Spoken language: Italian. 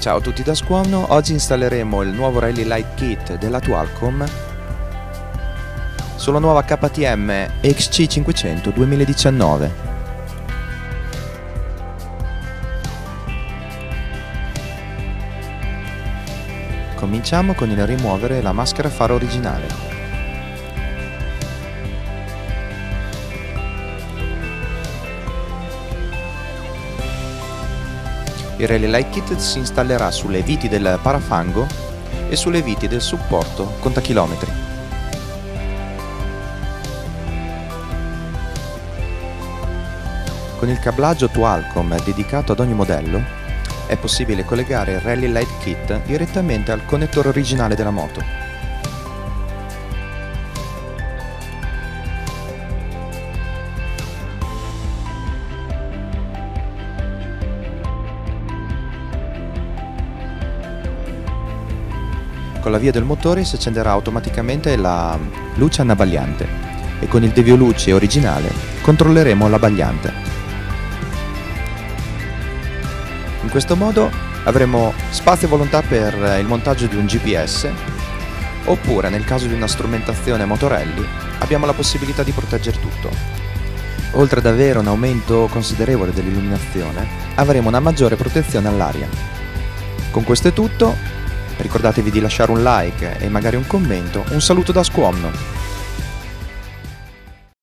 Ciao a tutti da Squamno, oggi installeremo il nuovo Rally Light Kit della Tualcom sulla nuova KTM XC500 2019. Cominciamo con il rimuovere la maschera faro originale. Il Rally Light Kit si installerà sulle viti del parafango e sulle viti del supporto contachilometri. Con il cablaggio Tualcom dedicato ad ogni modello è possibile collegare il Rally Light Kit direttamente al connettore originale della moto. Con l'avvio del motore si accenderà automaticamente la luce anabbagliante e con il devio luce originale controlleremo l'abbagliante. In questo modo avremo spazio e volontà per il montaggio di un GPS, oppure nel caso di una strumentazione motorelli abbiamo la possibilità di proteggere tutto. Oltre ad avere un aumento considerevole dell'illuminazione, avremo una maggiore protezione all'aria. Con questo è tutto. Ricordatevi di lasciare un like e magari un commento. Un saluto da Squamno!